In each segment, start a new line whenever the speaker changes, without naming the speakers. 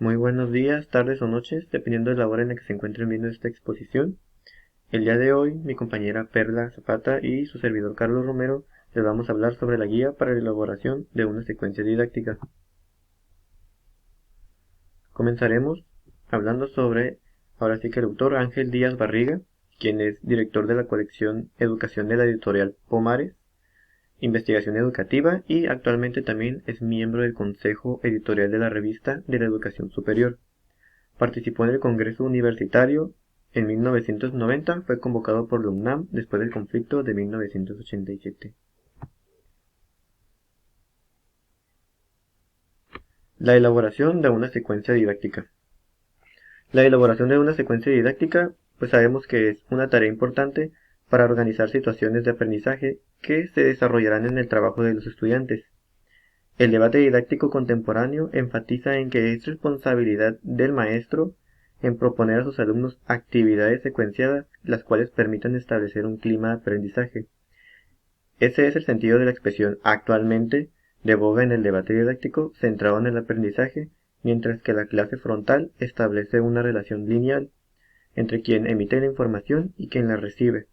Muy buenos días, tardes o noches, dependiendo de la hora en la que se encuentren viendo esta exposición. El día de hoy, mi compañera Perla Zapata y su servidor Carlos Romero les vamos a hablar sobre la guía para la elaboración de una secuencia didáctica. Comenzaremos hablando sobre, ahora sí que el autor Ángel Díaz Barriga, quien es director de la colección Educación de la editorial Pomares, Investigación Educativa, y actualmente también es miembro del consejo editorial de la revista de la Educación Superior. Participó en el Congreso Universitario en 1990, fue convocado por la UNAM después del conflicto de 1987. La elaboración de una secuencia didáctica. La elaboración de una secuencia didáctica, pues sabemos que es una tarea importante para organizar situaciones de aprendizaje que se desarrollarán en el trabajo de los estudiantes. El debate didáctico contemporáneo enfatiza en que es responsabilidad del maestro en proponer a sus alumnos actividades secuenciadas, las cuales permitan establecer un clima de aprendizaje. Ese es el sentido de la expresión actualmente de boga en el debate didáctico centrado en el aprendizaje, mientras que la clase frontal establece una relación lineal entre quien emite la información y quien la recibe.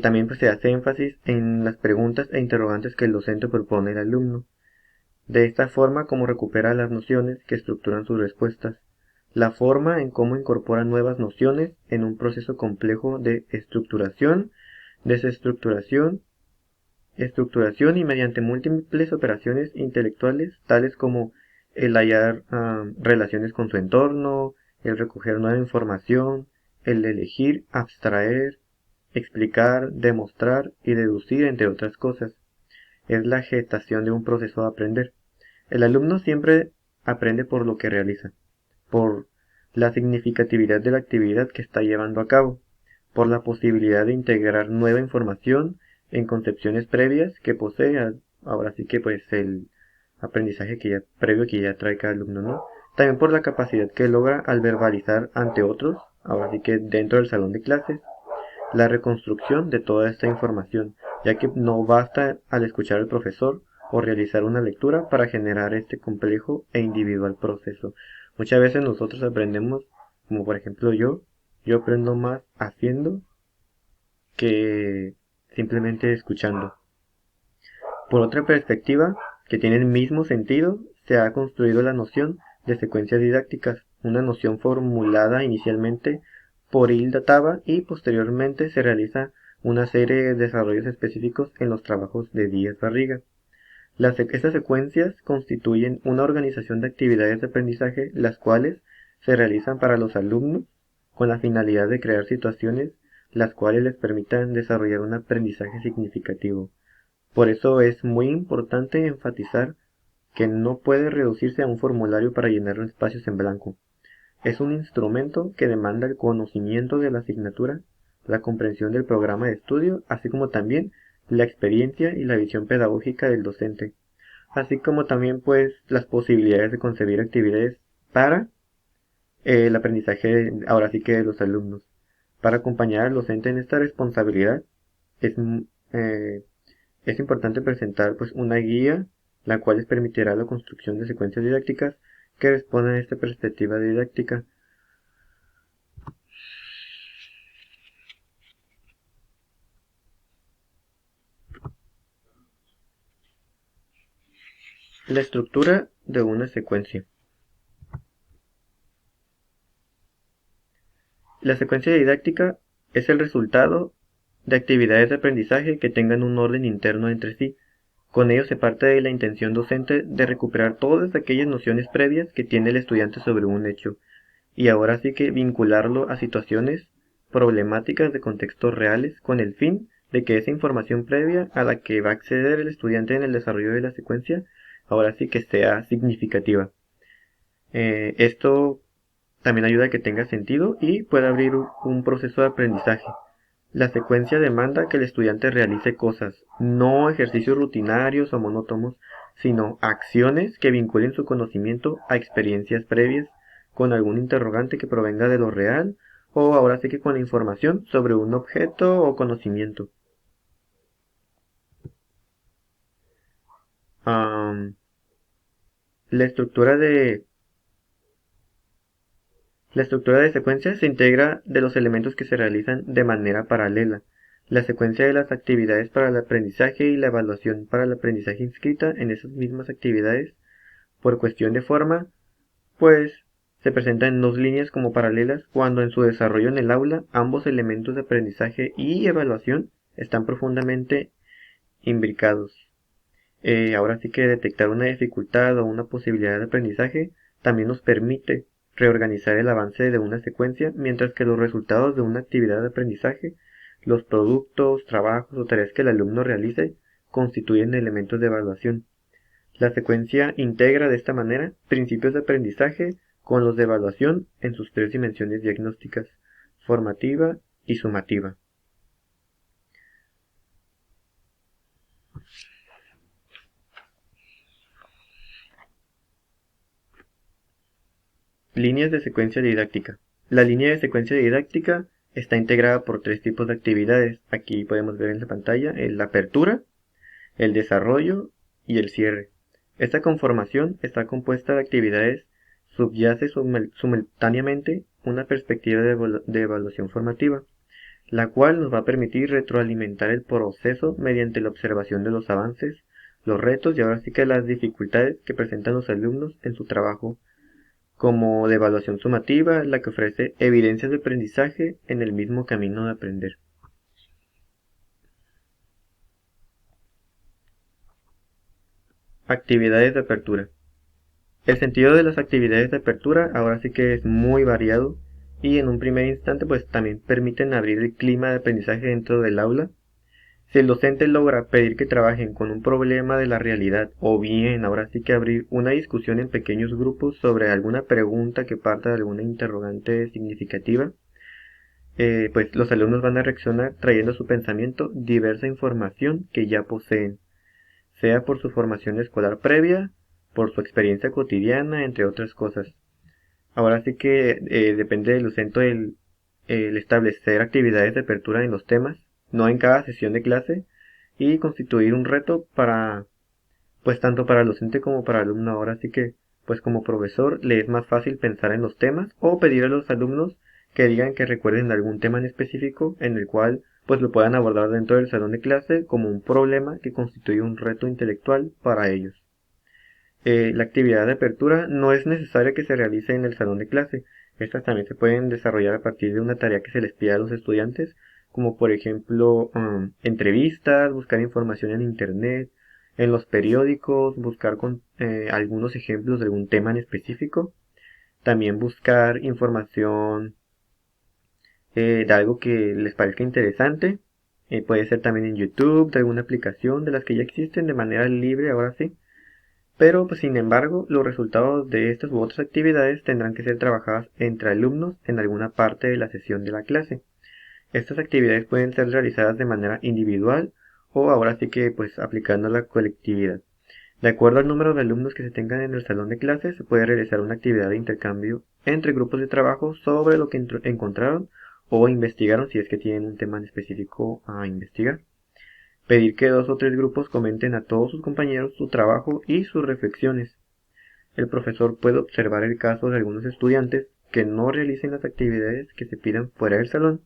También pues, se hace énfasis en las preguntas e interrogantes que el docente propone al alumno. De esta forma como recupera las nociones que estructuran sus respuestas, la forma en cómo incorpora nuevas nociones en un proceso complejo de estructuración, desestructuración, estructuración y mediante múltiples operaciones intelectuales tales como el hallar relaciones con su entorno, el recoger nueva información, el elegir, abstraer, explicar, demostrar y deducir, entre otras cosas. Es la gestación de un proceso de aprender. El alumno siempre aprende por lo que realiza, por la significatividad de la actividad que está llevando a cabo, por la posibilidad de integrar nueva información en concepciones previas que posee, ahora sí que pues el aprendizaje que ya previo que ya trae cada alumno, ¿no? También por la capacidad que logra al verbalizar ante otros, ahora sí que dentro del salón de clases, la reconstrucción de toda esta información, ya que no basta al escuchar al profesor o realizar una lectura para generar este complejo e individual proceso. Muchas veces nosotros aprendemos, como por ejemplo yo aprendo más haciendo que simplemente escuchando. Por otra perspectiva, que tiene el mismo sentido, se ha construido la noción de secuencias didácticas, una noción formulada inicialmente por Hilda Taba y posteriormente se realiza una serie de desarrollos específicos en los trabajos de Díaz Barriga. Estas secuencias constituyen una organización de actividades de aprendizaje, las cuales se realizan para los alumnos con la finalidad de crear situaciones las cuales les permitan desarrollar un aprendizaje significativo. Por eso es muy importante enfatizar que no puede reducirse a un formulario para llenar espacios en blanco. Es un instrumento que demanda el conocimiento de la asignatura, la comprensión del programa de estudio, así como también la experiencia y la visión pedagógica del docente, así como también pues las posibilidades de concebir actividades para el aprendizaje ahora sí que de los alumnos. Para acompañar al docente en esta responsabilidad es, eh, es importante presentar pues una guía la cual les permitirá la construcción de secuencias didácticas que respondan a esta perspectiva didáctica. La estructura de una secuencia. La secuencia didáctica es el resultado de actividades de aprendizaje que tengan un orden interno entre sí. Con ello se parte de la intención docente de recuperar todas aquellas nociones previas que tiene el estudiante sobre un hecho, y ahora sí que vincularlo a situaciones problemáticas de contextos reales con el fin de que esa información previa a la que va a acceder el estudiante en el desarrollo de la secuencia, ahora sí que sea significativa. Esto también ayuda a que tenga sentido y pueda abrir un proceso de aprendizaje. La secuencia demanda que el estudiante realice cosas, no ejercicios rutinarios o monótonos, sino acciones que vinculen su conocimiento a experiencias previas con algún interrogante que provenga de lo real o ahora sí que con la información sobre un objeto o conocimiento. La estructura de La estructura de secuencia se integra de los elementos que se realizan de manera paralela. La secuencia de las actividades para el aprendizaje y la evaluación para el aprendizaje inscrita en esas mismas actividades, por cuestión de forma, pues se presentan en dos líneas como paralelas cuando en su desarrollo en el aula ambos elementos de aprendizaje y evaluación están profundamente imbricados. Ahora sí que detectar una dificultad o una posibilidad de aprendizaje también nos permite reorganizar el avance de una secuencia, mientras que los resultados de una actividad de aprendizaje, los productos, trabajos o tareas que el alumno realice, constituyen elementos de evaluación. La secuencia integra de esta manera principios de aprendizaje con los de evaluación en sus tres dimensiones diagnósticas, formativa y sumativa. Líneas de secuencia didáctica. La línea de secuencia didáctica está integrada por tres tipos de actividades. Aquí podemos ver en la pantalla la apertura, el desarrollo y el cierre. Esta conformación está compuesta de actividades subyace simultáneamente una perspectiva de evaluación formativa, la cual nos va a permitir retroalimentar el proceso mediante la observación de los avances, los retos y ahora sí que las dificultades que presentan los alumnos en su trabajo, como de evaluación sumativa, la que ofrece evidencias de aprendizaje en el mismo camino de aprender. Actividades de apertura. El sentido de las actividades de apertura ahora sí que es muy variado y en un primer instante pues también permiten abrir el clima de aprendizaje dentro del aula. Si el docente logra pedir que trabajen con un problema de la realidad o bien ahora sí que abrir una discusión en pequeños grupos sobre alguna pregunta que parta de alguna interrogante significativa, pues los alumnos van a reaccionar trayendo a su pensamiento diversa información que ya poseen, sea por su formación escolar previa, por su experiencia cotidiana, entre otras cosas. Ahora sí que depende del docente el establecer actividades de apertura en los temas, no en cada sesión de clase, y constituir un reto para, pues tanto para el docente como para el alumno. Ahora sí que, pues como profesor, le es más fácil pensar en los temas o pedir a los alumnos que digan que recuerden algún tema en específico en el cual pues lo puedan abordar dentro del salón de clase como un problema que constituye un reto intelectual para ellos. La actividad de apertura no es necesaria que se realice en el salón de clase. Estas también se pueden desarrollar a partir de una tarea que se les pida a los estudiantes, como por ejemplo entrevistas, buscar información en internet, en los periódicos, buscar algunos ejemplos de algún tema en específico. También buscar información de algo que les parezca interesante. Puede ser también en YouTube, de alguna aplicación de las que ya existen de manera libre, ahora sí. Pero, pues, sin embargo, los resultados de estas u otras actividades tendrán que ser trabajadas entre alumnos en alguna parte de la sesión de la clase. Estas actividades pueden ser realizadas de manera individual o ahora sí que pues aplicando la colectividad. De acuerdo al número de alumnos que se tengan en el salón de clases, se puede realizar una actividad de intercambio entre grupos de trabajo sobre lo que encontraron o investigaron si es que tienen un tema en específico a investigar. Pedir que dos o tres grupos comenten a todos sus compañeros su trabajo y sus reflexiones. El profesor puede observar el caso de algunos estudiantes que no realicen las actividades que se pidan fuera del salón,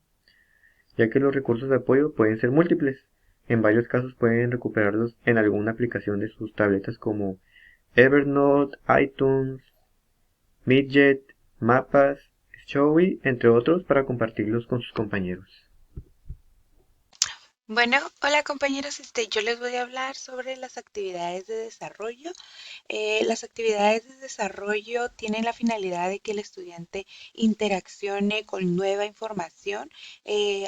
ya que los recursos de apoyo pueden ser múltiples. En varios casos pueden recuperarlos en alguna aplicación de sus tabletas como Evernote, iTunes, Midget, Mapas, Showy, entre otros, para compartirlos con sus compañeros.
Bueno, hola compañeros, yo les voy a hablar sobre las actividades de desarrollo. Las actividades de desarrollo tienen la finalidad de que el estudiante interaccione con nueva información.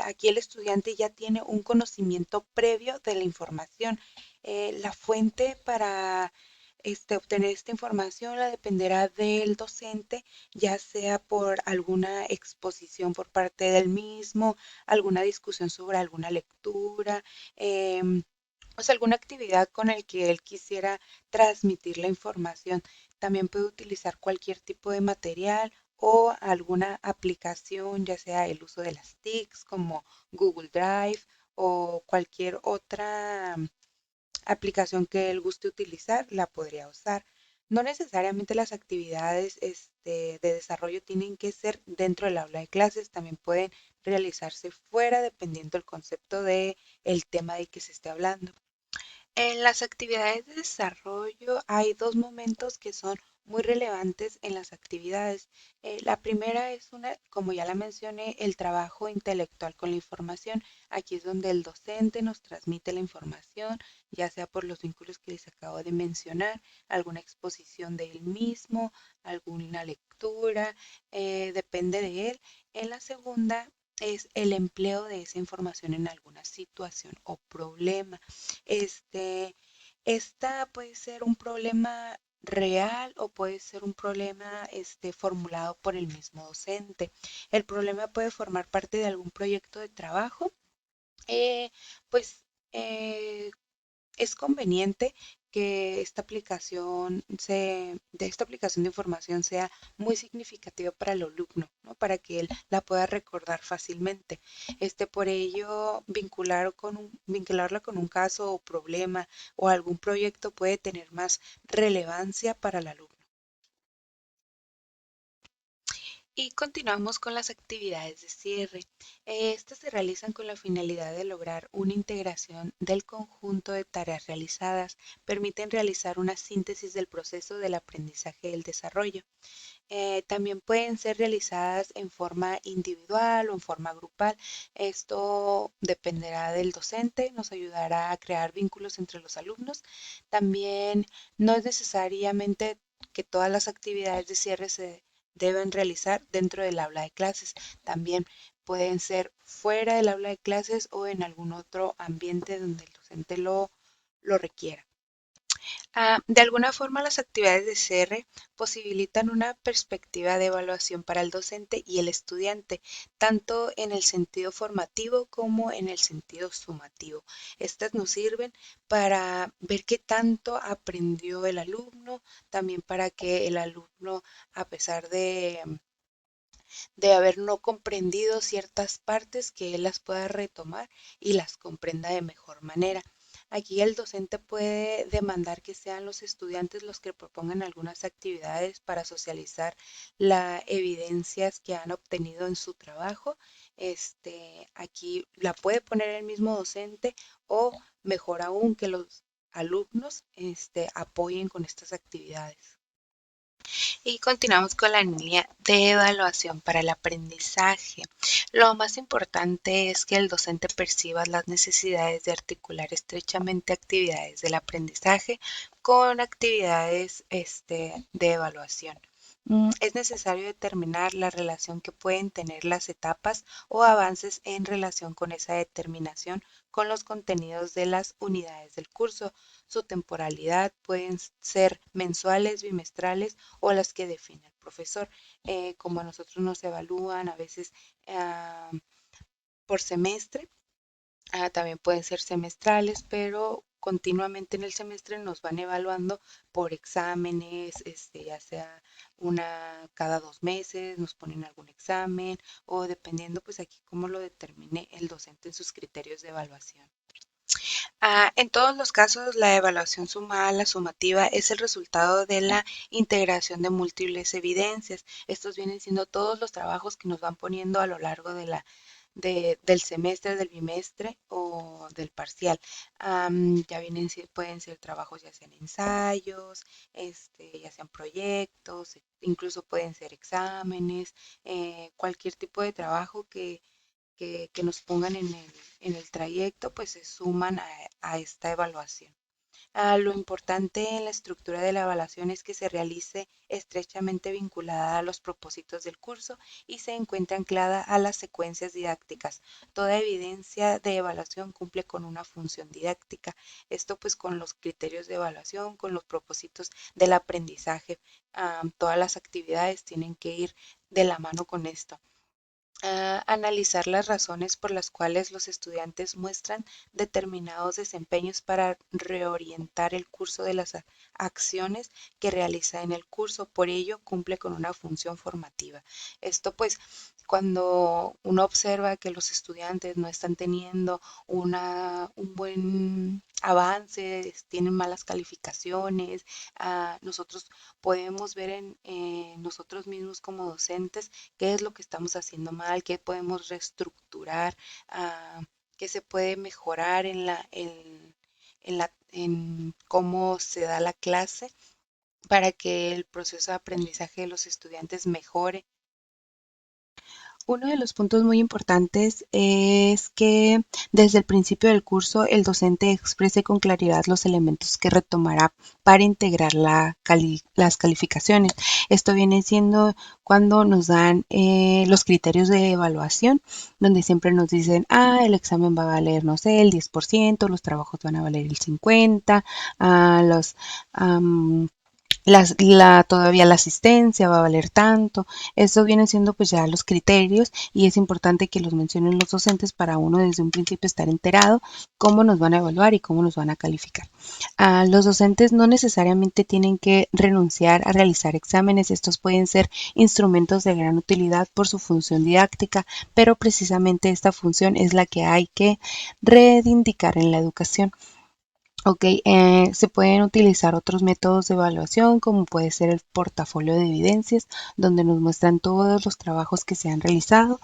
Aquí el estudiante ya tiene un conocimiento previo de la información. La fuente para obtener esta información la dependerá del docente, ya sea por alguna exposición por parte del mismo, alguna discusión sobre alguna lectura, o sea, alguna actividad con el que él quisiera transmitir la información. También puede utilizar cualquier tipo de material o alguna aplicación, ya sea el uso de las TICs como Google Drive o cualquier otra aplicación que él guste utilizar, la podría usar. No necesariamente las actividades de desarrollo tienen que ser dentro del aula de clases, también pueden realizarse fuera dependiendo del concepto de el tema de que se esté hablando. En las actividades de desarrollo hay dos momentos que son muy relevantes en las actividades. La primera es como ya la mencioné, el trabajo intelectual con la información. Aquí es donde el docente nos transmite la información, ya sea por los vínculos que les acabo de mencionar, alguna exposición de él mismo, alguna lectura, depende de él. En la segunda es el empleo de esa información en alguna situación o problema. Este, esta puede ser un problema real o puede ser un problema formulado por el mismo docente. El problema puede formar parte de algún proyecto de trabajo, eh, pues eh, es conveniente que esta aplicación de información sea muy significativa para el alumno, ¿no? Para que él la pueda recordar fácilmente. Por ello, vincularla con un caso o problema o algún proyecto puede tener más relevancia para el alumno. Y continuamos con las actividades de cierre. Estas se realizan con la finalidad de lograr una integración del conjunto de tareas realizadas. Permiten realizar una síntesis del proceso del aprendizaje y el desarrollo. También pueden ser realizadas en forma individual o en forma grupal. Esto dependerá del docente, nos ayudará a crear vínculos entre los alumnos. También no es necesariamente que todas las actividades de cierre se deben realizar dentro del aula de clases. También pueden ser fuera del aula de clases o en algún otro ambiente donde el docente lo requiera. De alguna forma, las actividades de cierre posibilitan una perspectiva de evaluación para el docente y el estudiante, tanto en el sentido formativo como en el sentido sumativo. Estas nos sirven para ver qué tanto aprendió el alumno, también para que el alumno, a pesar de haber no comprendido ciertas partes, que él las pueda retomar y las comprenda de mejor manera. Aquí el docente puede demandar que sean los estudiantes los que propongan algunas actividades para socializar las evidencias que han obtenido en su trabajo. Aquí la puede poner el mismo docente o mejor aún que los alumnos apoyen con estas actividades. Y continuamos con la línea de evaluación para el aprendizaje. Lo más importante es que el docente perciba las necesidades de articular estrechamente actividades del aprendizaje con actividades de evaluación. Es necesario determinar la relación que pueden tener las etapas o avances en relación con esa determinación con los contenidos de las unidades del curso. Su temporalidad pueden ser mensuales, bimestrales o las que define el profesor. Como a nosotros nos evalúan a veces ah, por semestre, también pueden ser semestrales, pero continuamente en el semestre nos van evaluando por exámenes, ya sea una cada 2 meses, nos ponen algún examen o dependiendo pues aquí cómo lo determine el docente en sus criterios de evaluación. En todos los casos, la evaluación sumada, la sumativa, es el resultado de la integración de múltiples evidencias. Estos vienen siendo todos los trabajos que nos van poniendo a lo largo del semestre, del bimestre o del parcial. Ya pueden ser trabajos ya sean ensayos, ya sean proyectos, incluso pueden ser exámenes, cualquier tipo de trabajo que nos pongan en el trayecto, pues se suman a esta evaluación. Lo importante en la estructura de la evaluación es que se realice estrechamente vinculada a los propósitos del curso y se encuentre anclada a las secuencias didácticas. Toda evidencia de evaluación cumple con una función didáctica. Esto pues con los criterios de evaluación, con los propósitos del aprendizaje. Todas las actividades tienen que ir de la mano con esto. Analizar las razones por las cuales los estudiantes muestran determinados desempeños para reorientar el curso de las acciones que realiza en el curso. Por ello, cumple con una función formativa. Esto pues cuando uno observa que los estudiantes no están teniendo un buen avances, tienen malas calificaciones. Nosotros podemos ver en nosotros mismos como docentes qué es lo que estamos haciendo mal, qué podemos reestructurar, qué se puede mejorar en cómo se da la clase para que el proceso de aprendizaje de los estudiantes mejore. Uno de los puntos muy importantes es que desde el principio del curso el docente exprese con claridad los elementos que retomará para integrar las calificaciones. Esto viene siendo cuando nos dan los criterios de evaluación, donde siempre nos dicen, el examen va a valer, no sé, el 10%, los trabajos van a valer el 50%, los... todavía la asistencia va a valer tanto. Eso vienen siendo pues ya los criterios y es importante que los mencionen los docentes para uno desde un principio estar enterado cómo nos van a evaluar y cómo nos van a calificar. Los docentes no necesariamente tienen que renunciar a realizar exámenes. Estos pueden ser instrumentos de gran utilidad por su función didáctica, pero precisamente esta función es la que hay que reivindicar en la educación. Ok, se pueden utilizar otros métodos de evaluación, como puede ser el portafolio de evidencias, donde nos muestran todos los trabajos que se han realizado,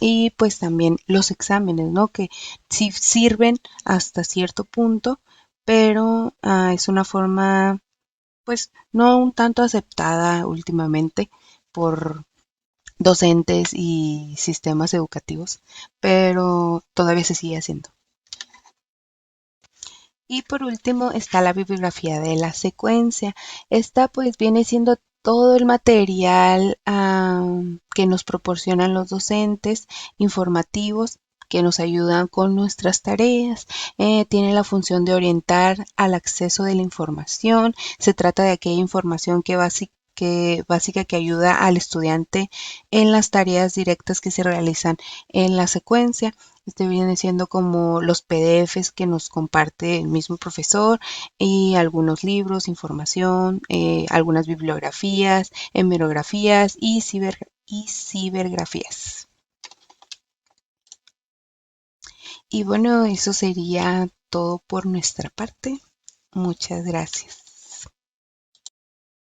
y pues también los exámenes, ¿no? Que sí sirven hasta cierto punto, pero es una forma, pues, no un tanto aceptada últimamente por docentes y sistemas educativos, pero todavía se sigue haciendo. Y por último está la bibliografía de la secuencia. Esta pues viene siendo todo el material que nos proporcionan los docentes informativos que nos ayudan con nuestras tareas. Tiene la función de orientar al acceso de la información. Se trata de aquella información básica que ayuda al estudiante en las tareas directas que se realizan en la secuencia. Este viene siendo como los PDFs que nos comparte el mismo profesor y algunos libros, información, algunas bibliografías, hemerografías y cibergrafías. Y bueno, eso sería todo por nuestra parte. Muchas gracias.